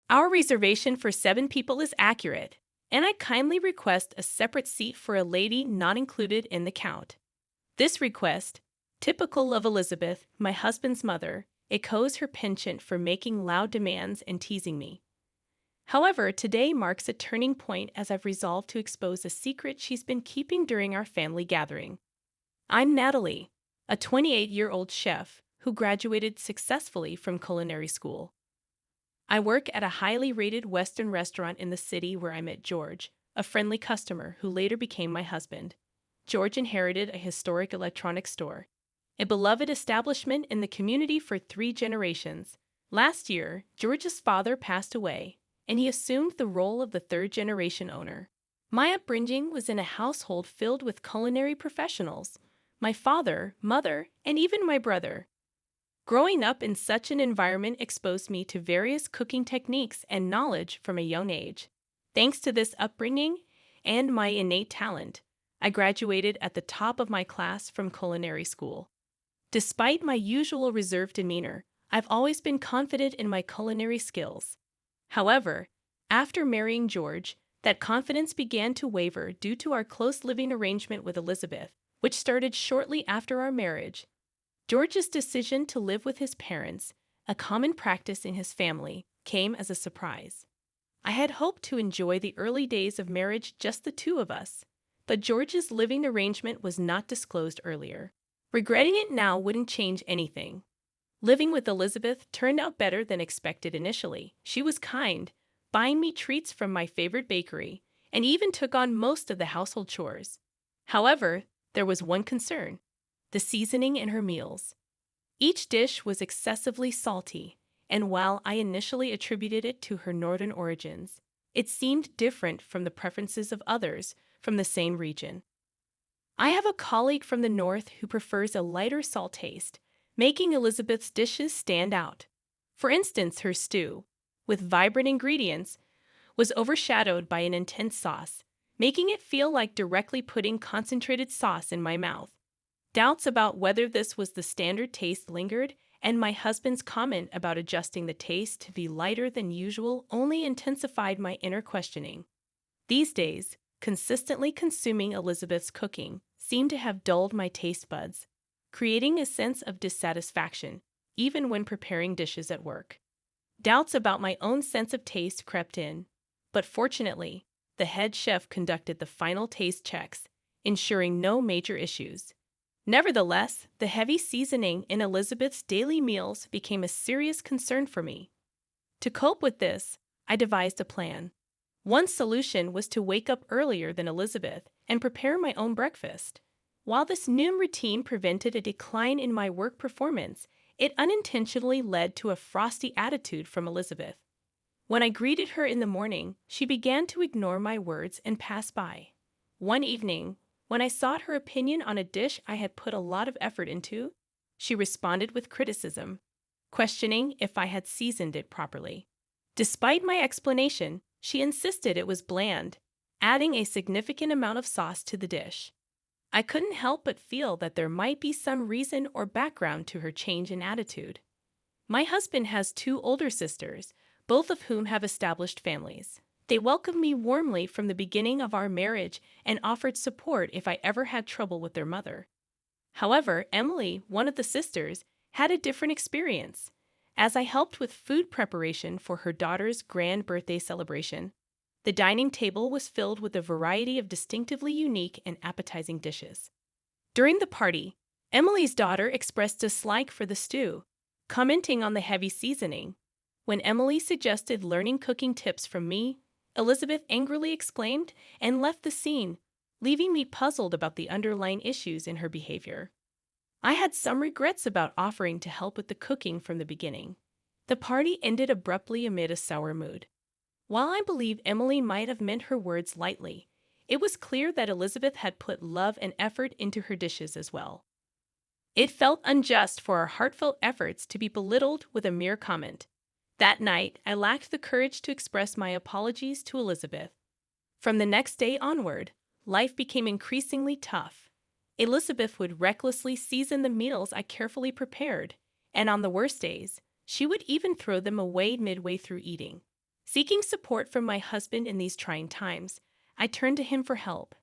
Our reservation for 7 people is accurate, and I kindly request a separate seat for a lady not included in the count. This request, typical of Elizabeth, my husband's mother, echoes her penchant for making loud demands and teasing me. However, today marks a turning point as I've resolved to expose a secret she's been keeping during our family gathering. I'm Natalie, a 28-year-old chef who graduated successfully from culinary school. I work at a highly rated Western restaurant in the city where I met George, a friendly customer who later became my husband. George inherited a historic electronics store, a beloved establishment in the community for 3 generations. Last year, George's father passed away, and he assumed the role of the third-generation owner. My upbringing was in a household filled with culinary professionals: my father, mother, and even my brother. Growing up in such an environment exposed me to various cooking techniques and knowledge from a young age. Thanks to this upbringing and my innate talent, I graduated at the top of my class from culinary school. Despite my usual reserved demeanor, I've always been confident in my culinary skills. However, after marrying George, that confidence began to waver due to our close living arrangement with Elizabeth, which started shortly after our marriage. George's decision to live with his parents, a common practice in his family, came as a surprise. I had hoped to enjoy the early days of marriage just the two of us, but George's living arrangement was not disclosed earlier. Regretting it now wouldn't change anything. Living with Elizabeth turned out better than expected initially. She was kind, buying me treats from my favorite bakery, and even took on most of the household chores. However, there was one concern: the seasoning in her meals. Each dish was excessively salty, and while I initially attributed it to her northern origins, it seemed different from the preferences of others from the same region. I have a colleague from the north who prefers a lighter salt taste, making Elizabeth's dishes stand out. For instance, her stew, with vibrant ingredients, was overshadowed by an intense sauce, making it feel like directly putting concentrated sauce in my mouth. Doubts about whether this was the standard taste lingered, and my husband's comment about adjusting the taste to be lighter than usual only intensified my inner questioning. These days, consistently consuming Elizabeth's cooking seemed to have dulled my taste buds, creating a sense of dissatisfaction, even when preparing dishes at work. Doubts about my own sense of taste crept in, but fortunately, the head chef conducted the final taste checks, ensuring no major issues. Nevertheless, the heavy seasoning in Elizabeth's daily meals became a serious concern for me. To cope with this, I devised a plan. One solution was to wake up earlier than Elizabeth and prepare my own breakfast. While this noon routine prevented a decline in my work performance, it unintentionally led to a frosty attitude from Elizabeth. When I greeted her in the morning, she began to ignore my words and pass by. One evening, when I sought her opinion on a dish I had put a lot of effort into, she responded with criticism, questioning if I had seasoned it properly. Despite my explanation, she insisted it was bland, adding a significant amount of sauce to the dish. I couldn't help but feel that there might be some reason or background to her change in attitude. My husband has 2 older sisters, both of whom have established families. They welcomed me warmly from the beginning of our marriage and offered support if I ever had trouble with their mother. However, Emily, one of the sisters, had a different experience. As I helped with food preparation for her daughter's grand birthday celebration, the dining table was filled with a variety of distinctively unique and appetizing dishes. During the party, Emily's daughter expressed dislike for the stew, commenting on the heavy seasoning. When Emily suggested learning cooking tips from me, Elizabeth angrily exclaimed and left the scene, leaving me puzzled about the underlying issues in her behavior. I had some regrets about offering to help with the cooking from the beginning. The party ended abruptly amid a sour mood. While I believe Emily might have meant her words lightly, it was clear that Elizabeth had put love and effort into her dishes as well. It felt unjust for our heartfelt efforts to be belittled with a mere comment. That night, I lacked the courage to express my apologies to Elizabeth. From the next day onward, life became increasingly tough. Elizabeth would recklessly season the meals I carefully prepared, and on the worst days, she would even throw them away midway through eating. Seeking support from my husband in these trying times, I turned to him for help.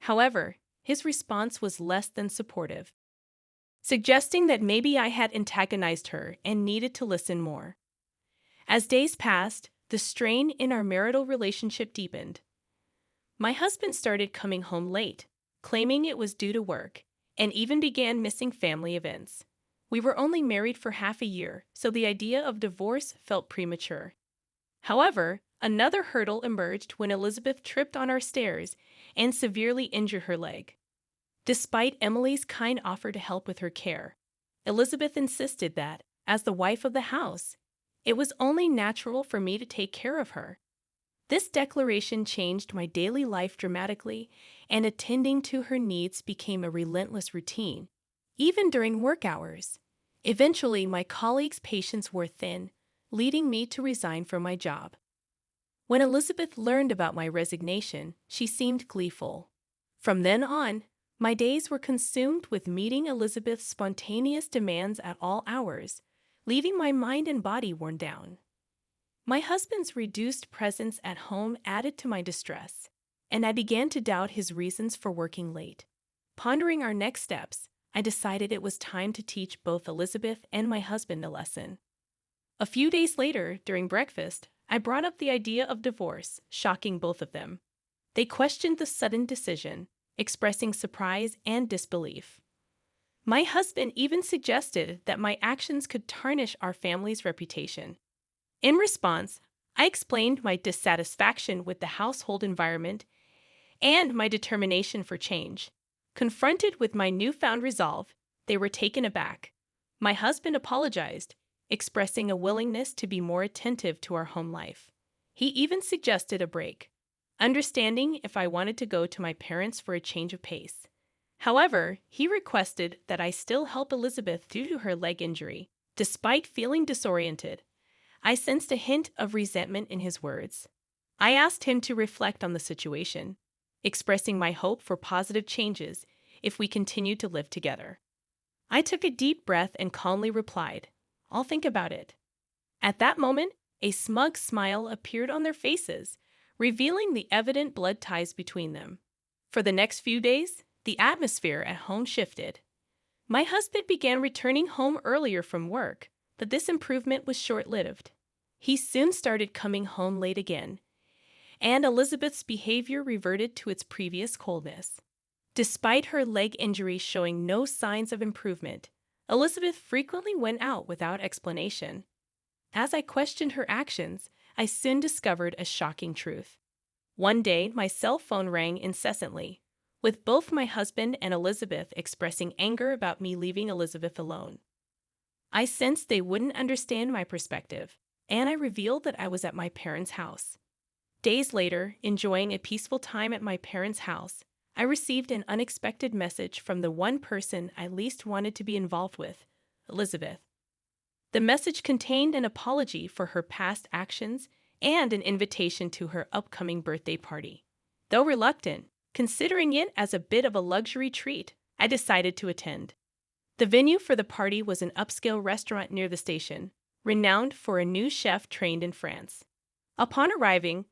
However, his response was less than supportive, suggesting that maybe I had antagonized her and needed to listen more. As days passed, the strain in our marital relationship deepened. My husband started coming home late, claiming it was due to work, and even began missing family events. We were only married for half a year, so the idea of divorce felt premature. However, another hurdle emerged when Elizabeth tripped on our stairs and severely injured her leg. Despite Emily's kind offer to help with her care, Elizabeth insisted that, as the wife of the house, it was only natural for me to take care of her. This declaration changed my daily life dramatically, and attending to her needs became a relentless routine, even during work hours. Eventually, my colleagues' patience wore thin, leading me to resign from my job. When Elizabeth learned about my resignation, she seemed gleeful. From then on, my days were consumed with meeting Elizabeth's spontaneous demands at all hours, leaving my mind and body worn down. My husband's reduced presence at home added to my distress, and I began to doubt his reasons for working late. Pondering our next steps, I decided it was time to teach both Elizabeth and my husband a lesson. A few days later, during breakfast, I brought up the idea of divorce, shocking both of them. They questioned the sudden decision, expressing surprise and disbelief. My husband even suggested that my actions could tarnish our family's reputation. In response, I explained my dissatisfaction with the household environment and my determination for change. Confronted with my newfound resolve, they were taken aback. My husband apologized, expressing a willingness to be more attentive to our home life. He even suggested a break, understanding if I wanted to go to my parents for a change of pace. However, he requested that I still help Elizabeth due to her leg injury. Despite feeling disoriented, I sensed a hint of resentment in his words. I asked him to reflect on the situation, expressing my hope for positive changes if we continue to live together. I took a deep breath and calmly replied, "I'll think about it." At that moment, a smug smile appeared on their faces, revealing the evident blood ties between them. For the next few days, the atmosphere at home shifted. My husband began returning home earlier from work, but this improvement was short-lived. He soon started coming home late again, and Elizabeth's behavior reverted to its previous coldness. Despite her leg injury showing no signs of improvement, Elizabeth frequently went out without explanation. As I questioned her actions, I soon discovered a shocking truth. One day, my cell phone rang incessantly, with both my husband and Elizabeth expressing anger about me leaving Elizabeth alone. I sensed they wouldn't understand my perspective, and I revealed that I was at my parents' house. Days later, enjoying a peaceful time at my parents' house, I received an unexpected message from the one person I least wanted to be involved with, Elizabeth. The message contained an apology for her past actions and an invitation to her upcoming birthday party. Though reluctant, considering it as a bit of a luxury treat, I decided to attend. The venue for the party was an upscale restaurant near the station, renowned for a new chef trained in France. Upon arriving,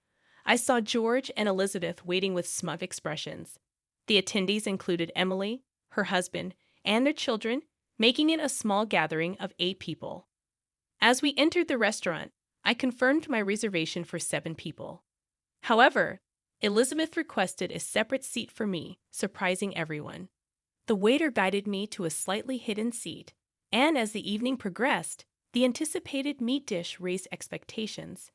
I saw George and Elizabeth waiting with smug expressions. The attendees included Emily, her husband, and their children, making it a small gathering of 8 people. As we entered the restaurant, I confirmed my reservation for 7 people. However, Elizabeth requested a separate seat for me, surprising everyone. The waiter guided me to a slightly hidden seat, and as the evening progressed, the anticipated meat dish raised expectations.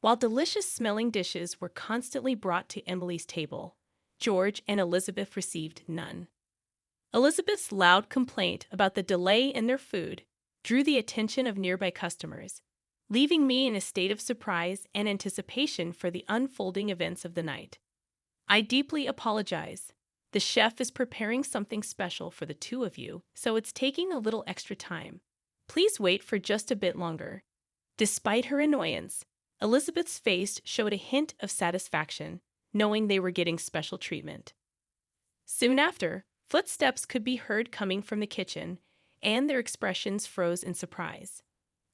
While delicious-smelling dishes were constantly brought to Emily's table, George and Elizabeth received none. Elizabeth's loud complaint about the delay in their food drew the attention of nearby customers, leaving me in a state of surprise and anticipation for the unfolding events of the night. I deeply apologize. The chef is preparing something special for the 2 of you, so it's taking a little extra time. Please wait for just a bit longer. Despite her annoyance, Elizabeth's face showed a hint of satisfaction, knowing they were getting special treatment. Soon after, footsteps could be heard coming from the kitchen, and their expressions froze in surprise.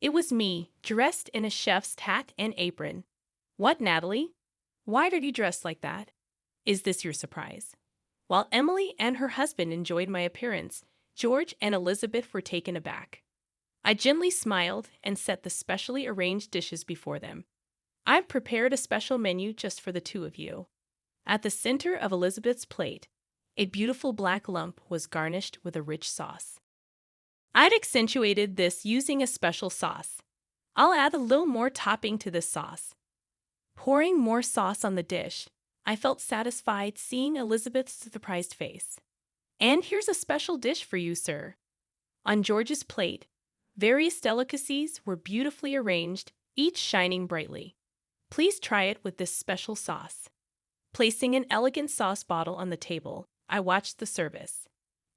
It was me, dressed in a chef's hat and apron. What, Natalie? Why are you dressed like that? Is this your surprise? While Emily and her husband enjoyed my appearance, George and Elizabeth were taken aback. I gently smiled and set the specially arranged dishes before them. I've prepared a special menu just for the two of you. At the center of Elizabeth's plate, a beautiful black lump was garnished with a rich sauce. I'd accentuated this using a special sauce. I'll add a little more topping to this sauce. Pouring more sauce on the dish, I felt satisfied seeing Elizabeth's surprised face. And here's a special dish for you, sir. On George's plate, various delicacies were beautifully arranged, each shining brightly. Please try it with this special sauce. Placing an elegant sauce bottle on the table, I watched the service.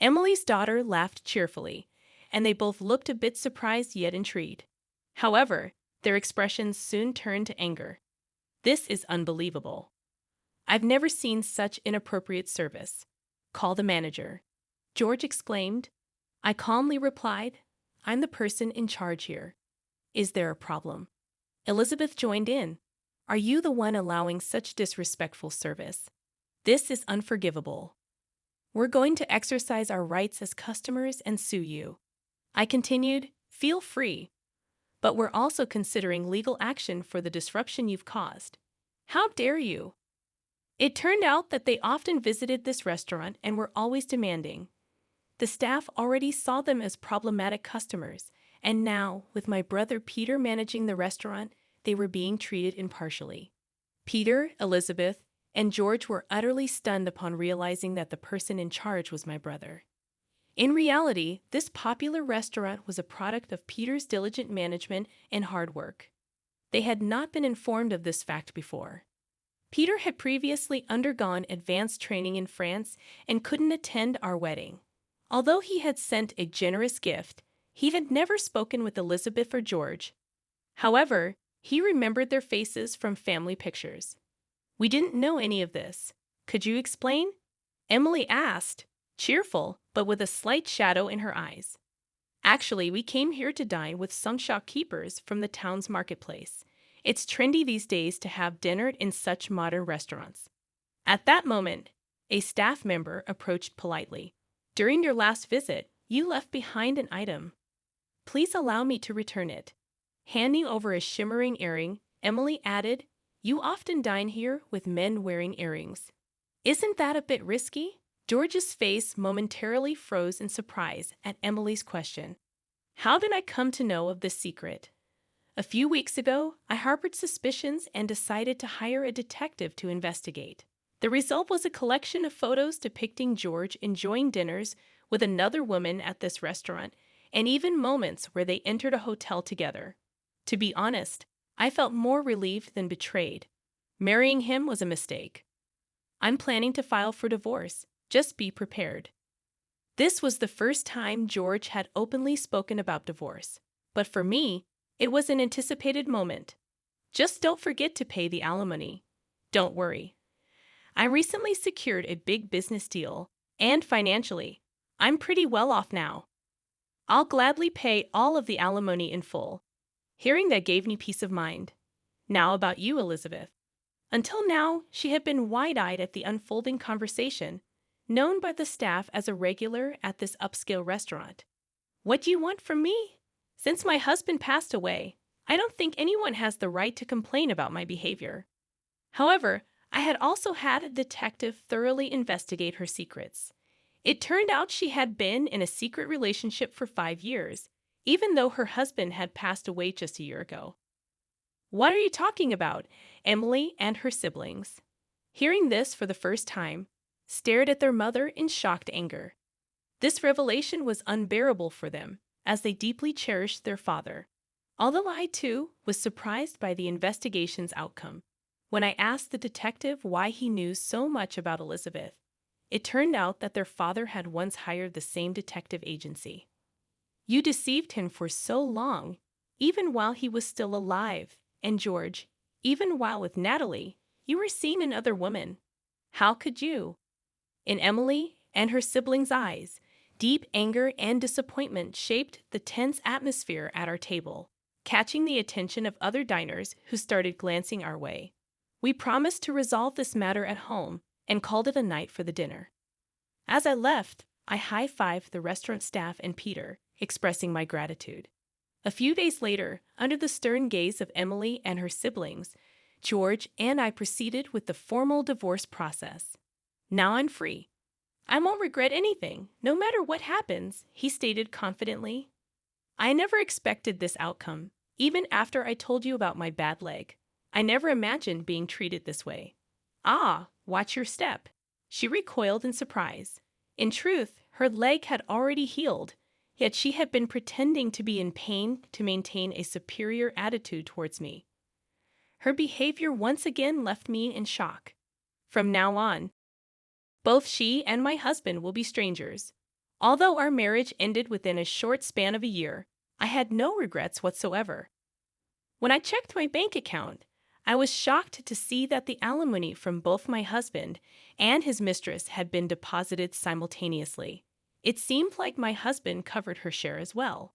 Emily's daughter laughed cheerfully, and they both looked a bit surprised yet intrigued. However, their expressions soon turned to anger. This is unbelievable. I've never seen such inappropriate service. Call the manager. George exclaimed. I calmly replied, I'm the person in charge here. Is there a problem? Elizabeth joined in. Are you the one allowing such disrespectful service? This is unforgivable. We're going to exercise our rights as customers and sue you. I continued, feel free. But we're also considering legal action for the disruption you've caused. How dare you? It turned out that they often visited this restaurant and were always demanding. The staff already saw them as problematic customers, and now, with my brother Peter managing the restaurant, they were being treated impartially. Peter, Elizabeth, and George were utterly stunned upon realizing that the person in charge was my brother. In reality, this popular restaurant was a product of Peter's diligent management and hard work. They had not been informed of this fact before. Peter had previously undergone advanced training in France and couldn't attend our wedding. Although he had sent a generous gift, he had never spoken with Elizabeth or George. However, he remembered their faces from family pictures. We didn't know any of this. Could you explain? Emily asked, cheerful, but with a slight shadow in her eyes. Actually, we came here to dine with some shopkeepers from the town's marketplace. It's trendy these days to have dinner in such modern restaurants. At that moment, a staff member approached politely. During your last visit, you left behind an item. Please allow me to return it. Handing over a shimmering earring, Emily added, you often dine here with men wearing earrings. Isn't that a bit risky? George's face momentarily froze in surprise at Emily's question. How did I come to know of this secret? A few weeks ago, I harbored suspicions and decided to hire a detective to investigate. The result was a collection of photos depicting George enjoying dinners with another woman at this restaurant, and even moments where they entered a hotel together. To be honest, I felt more relieved than betrayed. Marrying him was a mistake. I'm planning to file for divorce. Just be prepared. This was the first time George had openly spoken about divorce. But for me, it was an anticipated moment. Just don't forget to pay the alimony. Don't worry. I recently secured a big business deal, and financially, I'm pretty well off now. I'll gladly pay all of the alimony in full. Hearing that gave me peace of mind. Now about you, Elizabeth. Until now, she had been wide-eyed at the unfolding conversation, known by the staff as a regular at this upscale restaurant. What do you want from me? Since my husband passed away, I don't think anyone has the right to complain about my behavior. However, I had also had a detective thoroughly investigate her secrets. It turned out she had been in a secret relationship for 5 years, even though her husband had passed away just a year ago. What are you talking about? Emily and her siblings, hearing this for the first time, stared at their mother in shocked anger. This revelation was unbearable for them, as they deeply cherished their father. Although I, too, was surprised by the investigation's outcome. When I asked the detective why he knew so much about Elizabeth, it turned out that their father had once hired the same detective agency. You deceived him for so long, even while he was still alive, and George, even while with Natalie, you were seeing another woman. How could you? In Emily and her siblings' eyes, deep anger and disappointment shaped the tense atmosphere at our table. catching the attention of other diners who started glancing our way. We promised to resolve this matter at home and called it a night for the dinner. As I left, I high-fived the restaurant staff and Peter, expressing my gratitude. A few days later, under the stern gaze of Emily and her siblings, George and I proceeded with the formal divorce process. Now I'm free. I won't regret anything, no matter what happens, he stated confidently. I never expected this outcome, even after I told you about my bad leg. I never imagined being treated this way. Ah, watch your step. She recoiled in surprise. In truth, her leg had already healed, yet she had been pretending to be in pain to maintain a superior attitude towards me. Her behavior once again left me in shock. From now on, both she and my husband will be strangers. Although our marriage ended within a short span of a year, I had no regrets whatsoever. When I checked my bank account, I was shocked to see that the alimony from both my husband and his mistress had been deposited simultaneously. It seemed like my husband covered her share as well.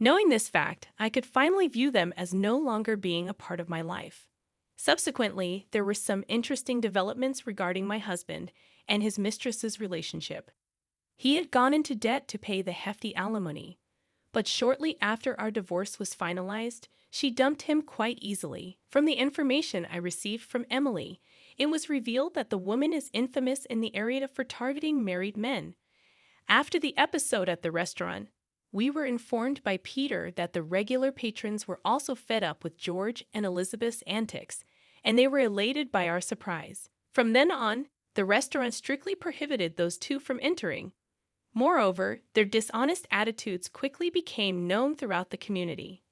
Knowing this fact, I could finally view them as no longer being a part of my life. Subsequently, there were some interesting developments regarding my husband and his mistress's relationship. He had gone into debt to pay the hefty alimony, but shortly after our divorce was finalized, she dumped him quite easily. From the information I received from Emily, it was revealed that the woman is infamous in the area for targeting married men. After the episode at the restaurant, we were informed by Peter that the regular patrons were also fed up with George and Elizabeth's antics, and they were elated by our surprise. From then on, the restaurant strictly prohibited those two from entering. Moreover, their dishonest attitudes quickly became known throughout the community.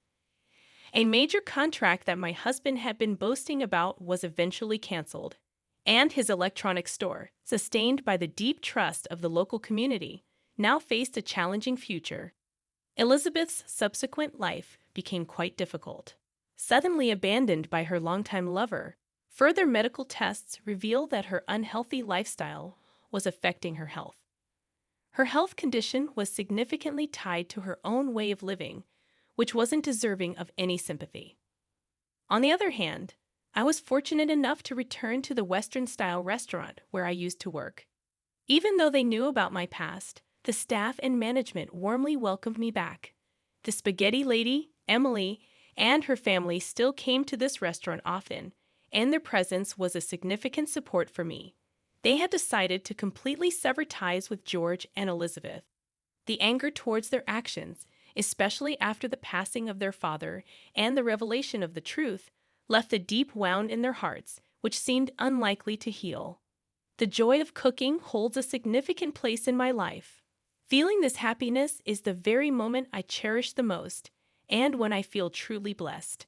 A major contract that my husband had been boasting about was eventually canceled, and his electronics store, sustained by the deep trust of the local community, now faced a challenging future. Elizabeth's subsequent life became quite difficult. Suddenly abandoned by her longtime lover, further medical tests revealed that her unhealthy lifestyle was affecting her health. Her health condition was significantly tied to her own way of living, which wasn't deserving of any sympathy. On the other hand, I was fortunate enough to return to the Western-style restaurant where I used to work. Even though they knew about my past, the staff and management warmly welcomed me back. The spaghetti lady, Emily, and her family still came to this restaurant often, and their presence was a significant support for me. They had decided to completely sever ties with George and Elizabeth. The anger towards their actions, especially after the passing of their father and the revelation of the truth, left a deep wound in their hearts, which seemed unlikely to heal. The joy of cooking holds a significant place in my life. Feeling this happiness is the very moment I cherish the most, and when I feel truly blessed.